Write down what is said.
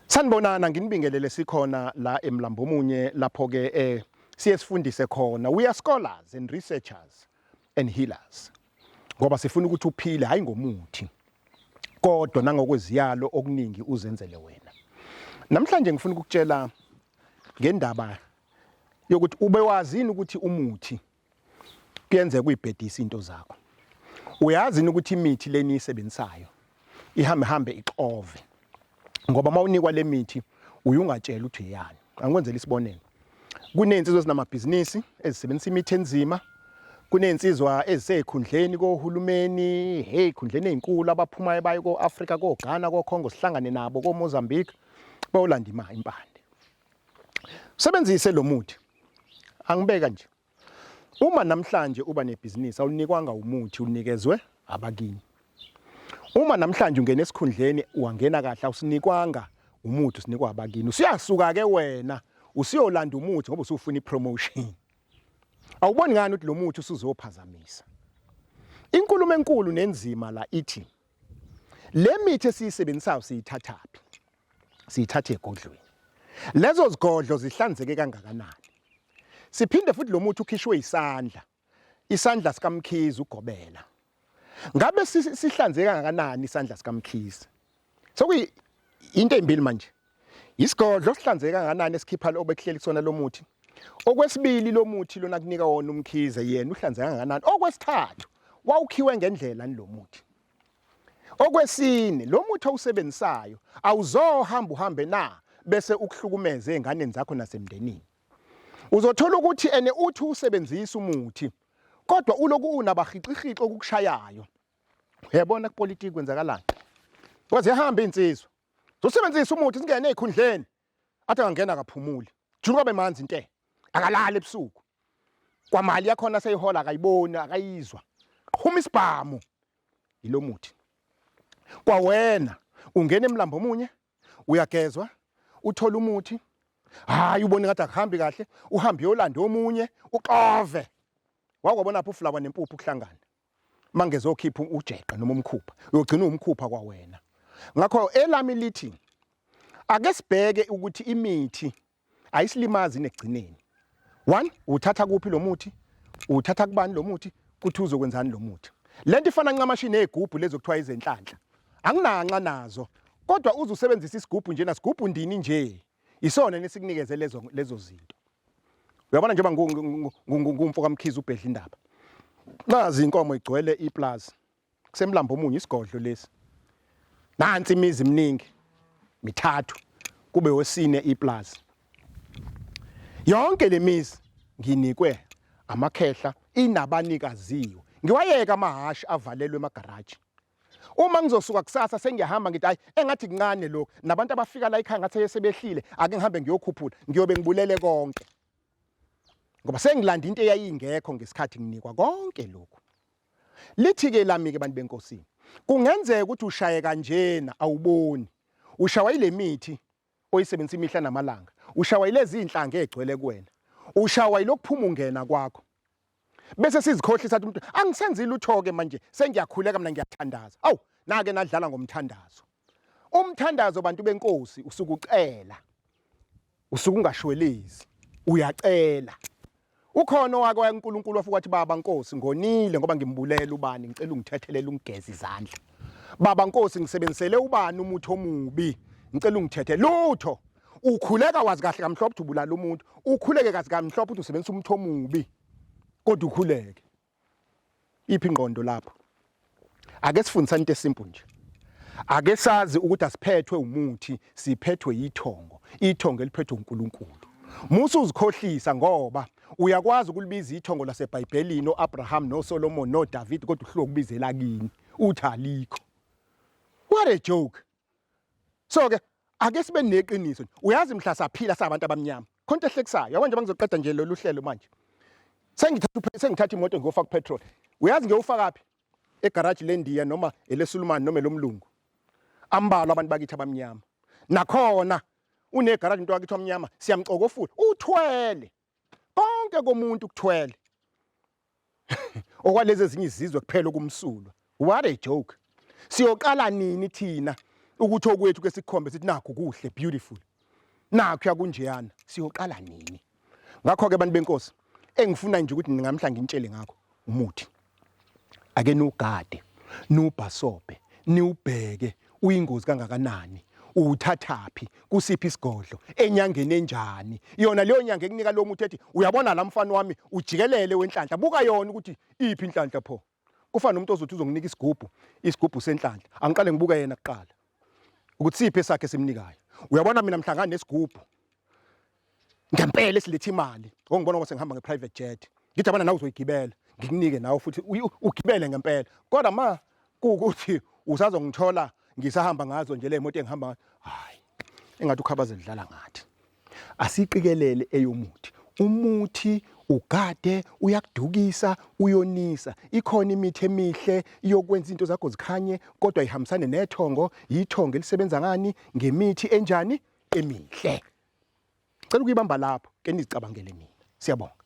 Sanibonana nginibingelele sikhona la eMlambo Munye lapho ke siyesifundise khona we are scholars and researchers and healers ngoba sifuna ukuthi uphile hayi ngomuthi kodwa nangokweziyalo okuningi uzenzele wena. Namhlanje ngifuna ukukutshela ngendaba yokuthi ube wazini ukuthi umuthi kuyenzeka uyibhedisa into zakho. Uyazi ukuthi imithi leni isebenzayo ihambe ixove. Ngoba mawunikwa le mithi uyungatshela ukuthi uyani. Angikwenzela isibonelo. Kunensizwe ezinamabhizinisi ezisebenzisa imithi enzima. Kunensizwa ezisekhundleni kohulumeni, ekhundleni ezinkulu abaphuma baye ko-Africa, ko-Ghana, ko-Congo sihlangane nabo ko-Mozambique bayolanda impande. Sebenzise lo muthi. Angibeka nje. Uma namhlanje uba nebhizinisi awunikwanga umuthi unikezwe abakini. Uma namhlanje ungena esikhundleni uwangena kahle awusinikwanga umuthi usinikwa abakini. Usiyasuka ke wena usiyolanda umuthi ngoba usufuna ipromotion. Awuboni ngani ukuthi lo muthi usuzophazamisa. Inkulumo enkulu nenzima la ithi le mithi esiyisebenzisayo siyithathaphi. Siyithathe egodlweni. Lezo zigodlo zihlanzeke kangakanani. Siphinde futhi lo muthi ukhishwe isandla. Isandla sika Mkhize ugobela. Ngabe sihlanzeke kangakanani isandla sika Mkhize? Sokuyi into embili manje. Isigodlo sihlanzeke kangakanani esikhipha obekuhleli kusona lo muthi? Okwesibili lo muthi lona kunika wona uMkhize yena uhlanzeke kangakanani? Okwesithathu wawukhiwe ngendlela lo muthi. Okwesine lo muthi awusebenzisayo awuzohamba uhambe na bese ukuhlukumeza ezingane zakho nasemndenini. Uzothola ukuthi ene uthi usebenzisa umuthi kodwa uloku unabahiqihiqo okukushayayo. Uyabona kupolitiki kwenzakalani? Kwaze ihamba insizwa. Uzosebenzisa umuthi singene ezikhundleni. Athi angena kaphumuli. Juka bemanzi inte. Akalala ebusuku. Kwamali yakhona seyihola akayiboni akayizwa. Qhuma isibhamu. Yilo muthi. Kwawena ungena eMlambo Munye uyagezwa uthola umuthi. Hayi ubone ngathi akuhambi kahle uhambe yolanda omunye uqove. Wakwabona pho ufulawa nempuphu kuhlangana. Mangezokhipha ujeqa noma umkhupha. Uyogcina umkhupha kwawena. Ngakho elami lithi ake sibheke ukuthi imithi ayisilimazi negcineni. 1 uthatha kuphi lo muthi? Uthatha kubani lo muthi? Kuthi uzokwenzani lo muthi? Lento ifana ncamashini ezigubhu lezo kuthiwa izenhlanhla. Anginanqa nazo. Kodwa uzusebenzisa isigubhu nje nasigubhu ndini nje. Isona nesikunikeze lezo zinto. Uyabona njengoba ngumfo kaMkhize ubhedla indaba. Nazi inkomo igcwele iplaza. Kusemlambo Munye isigodlo lesi. Nansi imizi eminingi mithathu kube wesine iplaza. Yonke lemizi nginikwe amakhehla inabanikaziyo. Ngiwayeka amahashi avalelwe emagaraji. Uma ngizosuka kusasa sengiyahamba ngithi hayi engathi kuncane lokho nabantu abafika la ekhaya ngathi sebehlile ake ngihambe ngiyokhuphula ngiyobe ngibulele konke. Ngoba sengilanda into eyayingekho ngesikhathi nginikwa konke lokho. Lithi ke lami ke bantu benkosini. Kungenzeka ukuthi ushaye kanjena awuboni. Ushawa ile mithi oyisebenzisa imihla namalanga. Ushawa ilezi inhlanga egcwele kuwena. Ushawa ilokuphuma ungena kwakho. Bese sizikhohlisa umuntu angisenzile uthoke manje sengiyakhuleka mina ngiyathandaza. Awu nake nadlala ngomthandazo. Umthandazo bantu benkosi usukucela. Usukungashwelezi. Uyacela. Ukhona wake waNkulunkulu wafuka wathi baba Nkosi ngonile ngoba ngimbulela ubani ngicela ungithethelele ungigeza izandla. Baba Nkosi ngisebenzisele ubani umuthi omubi ngicela ungithethe lutho. Ukhuleka wazi kahle kamhlophe ukuthi ubulala umuntu. Ukhuleke kazi kamhlophe ukuthi usebenzisa umuthi omubi. Kodwa ukhuleke. Iphi ingqondo lapho? Ake sifundisa into esimple nje. Ake sazi ukuthi asiphethwe umuthi siphethwe yithongo. Ithongo eliphethwe uNkulunkulu. Musu uzikhohlisa ngoba uyakwazi ukulibiza ithongo laseBhayibhelini noAbraham noSolomon noDavid kodwa uhluke ukubizela kini uthi alikho. What a joke. So ke ake sibe neqiniso. Uyazi mhla saphila sabantu abamnyama khonto ehlekisayo yabona nje bangizoqeda nje lo luhlelo manje sengithatha imoto ngiyofaka petrol. Uyazi ngiyofaka aphi? Egarage lendiya noma elesulumani noma lomlungu. Ambalwa abantu bakithi abamnyama nakhona unegarage into wakithi omnyama siyamcokofula uthwele konke komuntu kuthwele okwalezi ezinye izizwe kuphela kumsulwa. What a joke. Siyoqala nini thina ukuthi okwethu ke sikukhombe sithi nakho kuhle beautiful nakho yakunjeyana siyoqala nini? Ngakho ke abantu benkosi engifuna nje ukuthi ningamhla ngintshele ngakho umuthi ake nugade nubhasobe niubheke uyingozi kangakanani uthathaphi kusiphi isigodlo enyangeni enjani yona leyo nyanga ekunika lo muthi ethi uyabona la mfana wami ujikelele wenhlanhla buka yona ukuthi iphi inhlanhla pho kufana nomuntu ozothi uzonginika isigubhu senhlanhla angiqale ngibuka yena kuqala ukuthi siphi esakhe simnikayo. Uyabona mina mhlangana nesigubhu ngempela esilethe imali ngongibona ngoba sengihamba ngeprivate jet ngithi abana nawe uzoyigibela ngikunike nawe futhi ugibele ngempela kodwa ma kuukuthi usazongithola ngisahamba ngazo nje le moto engihamba ngayo hayi engathi ukhabaze lidlala ngathi. Asiqikelele eyomuthi umuthi ugade uyakudukisa uyonisa ikhona imithi emihle yokwenza izinto zakho zikhanye kodwa ihambisane nethongo yithongo elisebenza ngani ngemithi enjani emihle. Cela ukuyibamba lapho ke nizicabangele mina. Siyabonga.